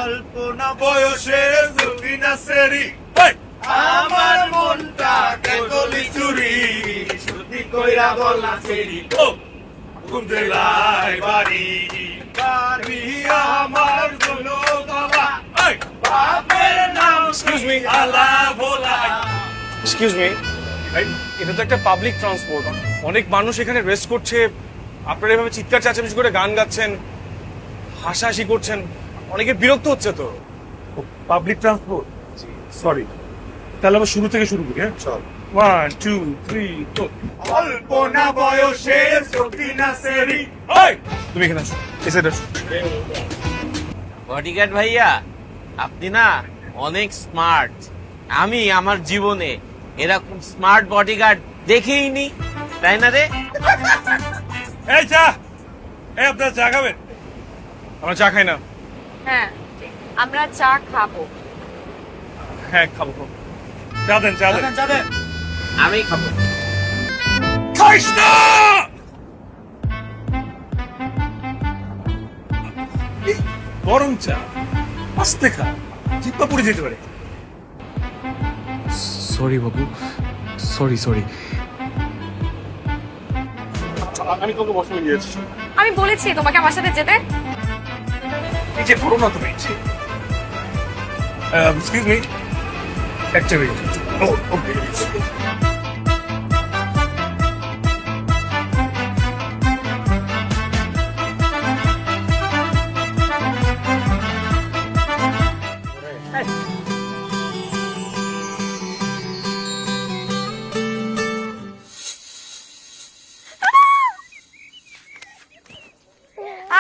অল্পনা বয়সে সুফিনা সেরি আমার মনটা কেতলি চুরি সত্যি কইরা বলা সেরি ঘুমতে লাই বাড়ি বাড়ি আমার গুলো বাবা বাপের নাম আলা ভোলা। এক্সকিউজ মি, এটা তো একটা পাবলিক ট্রান্সপোর্ট, অনেক মানুষ এখানে রেস্ট করছে, আপনারা এভাবে চিৎকার চেঁচামেচি করে গান গাচ্ছেন, হাসাহাসি করছেন, অনেকে বিরক্ত হচ্ছে তো। পাবলিক ট্রান্সপোর্ট, সরি, তাহলে আমরা শুরু থেকে শুরু করি। হ্যাঁ চল, 1 2 3 4। অল্পনা বয়সে সুফিনা সেরি তুমি এখানে আসো, এসে আসো। বডিগার্ড ভাইয়া, আপনি না অনেক স্মার্ট। আমি আমার জীবনে এরকম স্মার্ট বডিগার্ড দেখিনি, তাই না রে? এই চা, এই আপনার চা খাবেন? আমরা চা খাই না। হ্যাঁ, আমরা চা খাবো। হ্যাঁ খাবো। চা দেন, চা দেন। আমি খাবো। খাইস না! এই গরম চা আস্তে খা, জিব্বা পুড়ে যেতে পারে। সরি বাবু, সরি। আমি তোকে বসে দিয়েছি। আমি বলেছি তোমাকে আমার সাথে যেতে। এই যে বড় না তুমি, এক্সকিউজ মি, একটা মিনিট। ওকে,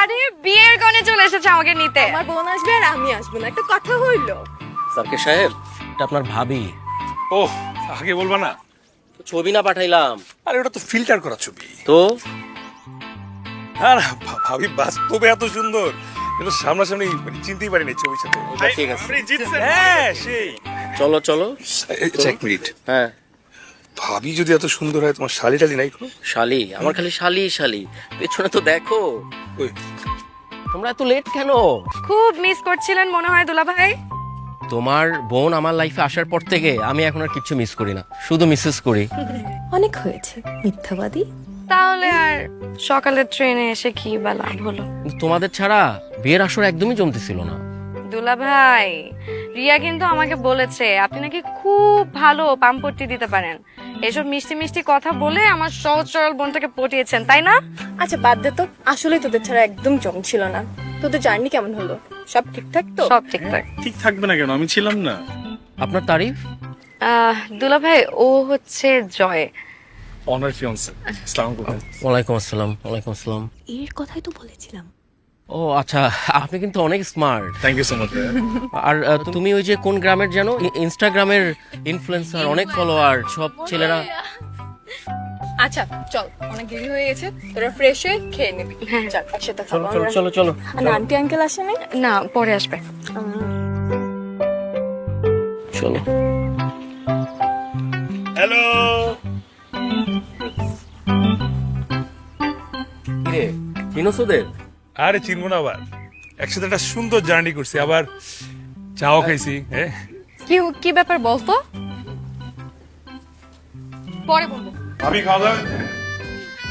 আরে বিয়ের গনে চলে এসেছে আমাকে নিতে। আমার বোন আসবে আর আমি আসবো না, একটা কথা হইলো। সার্কে সাহেব, এটা আপনার ভাবি। ওহ, আগে বলবা না? ছবি না পাঠাইলাম আরে ওটা তো ফিল্টার করা ছবি। তো আর ভাবি বাস্তবে এত সুন্দর, কিন্তু সামনাসামনি মানে চিনতেই পারিনি ছবির সাথে। ঠিক আছে। আপনি জিতছেন। হ্যাঁ সেই। চলো চলো। এক মিনিট, হ্যাঁ, ভাবি যদি এত সুন্দর হয়, তোমার শালি টালি নাই কোনো? শালি আমার খালি শালি শালি, পেছনে তো দেখো। ওই তোমরা এত লেট কেন? খুব মিস করছিলেন মনে হয় দুলা ভাই। তোমার বোন আমার লাইফে আসার পর থেকে আমি এখন আর কিছু মিস করি না, শুধু মিসেস করি। অনেক হয়েছে মিথ্যাবাদী। তাহলে আর সকালের ট্রেনে এসে কি বা লাভ হলো? কিন্তু তোমাদের ছাড়া বিয়ের আসর একদমই জমতেছিল না। দুলা ভাই, রিয়া কিন্তু আমাকে বলেছে আপনি নাকি খুব ভালো পাম্পট্টি দিতে পারেন। এসব মিষ্টি মিষ্টি কথা বলে আমার সহজ সরল বোনটাকে পটিয়েছেন, তাই না? আচ্ছা বাদ দে তো, আসলে তোদের ছাড়া একদম জমছিল না। তোদের জার্নি কেমন হলো? সব ঠিকঠাক তো? সব ঠিকঠাক। ঠিক থাকবে না কেন, আমি ছিলাম না। আপনার তারিফ? দুলা ভাই, ও হচ্ছে জয়। Honour fiancée. আসসালামু আলাইকুম। ওয়ালাইকুম আসসালাম। ওয়ালাইকুম আসসালাম। এর কথাই তো বলেছিলাম। ও আচ্ছা, আপনি কিন্তু অনেক smart. Thank you so much. আর তুমি ওই যে কোন গ্রামের জানো, ইনস্টাগ্রামের ইনফ্লুয়েন্সার, অনেক ফলোয়ার, সব ছেলেরা। আচ্ছা চল, অনেক দেরি হয়ে গেছে, তোরা ফ্রেশ হয়ে খেয়ে নিবি। চল একসাথে খাবো। চলো চলো চলো। আর আন্টি আঙ্কেল আসেনি? না, পরে আসবে। চলো। হ্যালো, কিরে, চিনোস ওদের? আরে চিনবো না আবার? একসাথে একটা সুন্দর জার্নি করছি, আবার চাও খাইছি। হ্যাঁ, কি ব্যাপার বলতো? পরে বলবো। ভাবি খাওয়া দাওয়া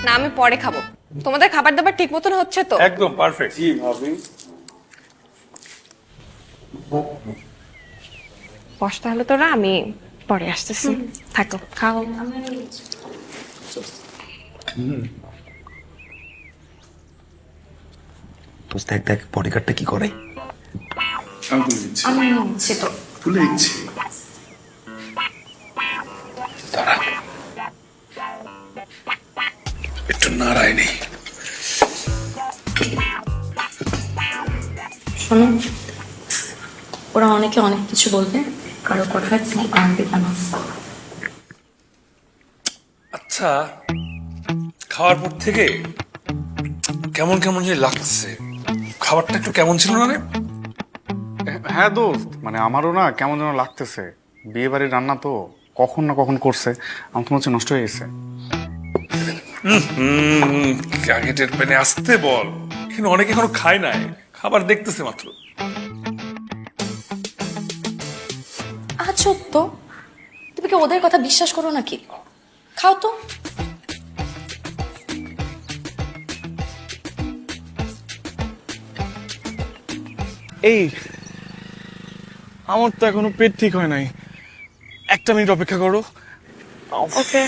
না, আমি পরে খাবো। তোমাদের খাবার দাবার ঠিক মতন হচ্ছে তো? একদম পারফেক্ট। জি ভাবি। বস তাহলে তোরা, আমি পরে আসতেছি। থাকো, খাও। দেখ দেখ বডিগার্ডটা কি করে। আমি নিচ্ছি তো। তুলে দিচ্ছি। দাঁড়া, একটু নাড়াই নেই। শোনো, ওরা অনেকে অনেক কিছু বলবে, কারো কথায় তুমি আনবে কেন? আচ্ছা, খাওয়ার পর থেকে কেমন কেমন যে লাগছে। খাবারটা একটু কেমন ছিল না রে? হ্যাঁ দোস্ত, মানে আমারও না কেমন যেন লাগতেছে। বিয়ে বাড়ির রান্না তো কখন না কখন করছে, আমার তো মনে হচ্ছে নষ্ট হয়ে গেছে। আগে টের পেনে আসতে বল, এখানে অনেকে এখনো খায় নাই, খাবার দেখতেছে মাত্র। সত্য? তুমি কি ওদের কথা বিশ্বাস করো নাকি? খাও তো। এই আমার তো এখনো পেট ঠিক হয় নাই, 1 মিনিট অপেক্ষা করো। ওকে।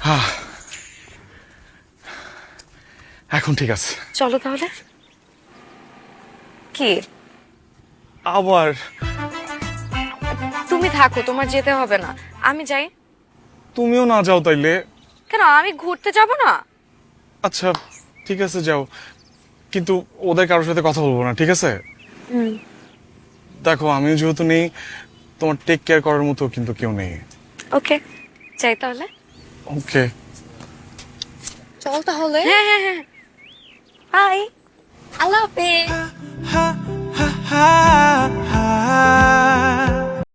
হ্যাঁ, এখন ঠিক আছে। চলো তাহলে। কি? আবার তুমি থাকো, তোমার যেতে হবে না, আমি যাই। তুমিও না যাও তাইলে? কেন, আমি ঘুরতে যাব না? আচ্ছা ঠিক আছে যাও, কিন্তু ওদের কারোর সাথে কথা বলবো না, ঠিক আছে? দেখো আমিও যেহেতু নেই, তোমার টেক কেয়ার করার মতো কিন্তু কেউ নেই। ওকে, যাই তাহলে। ওকে। চল তাহলে। হ্যাঁ হ্যাঁ হ্যাঁ, বাই। আল্লাহ হাফেজ।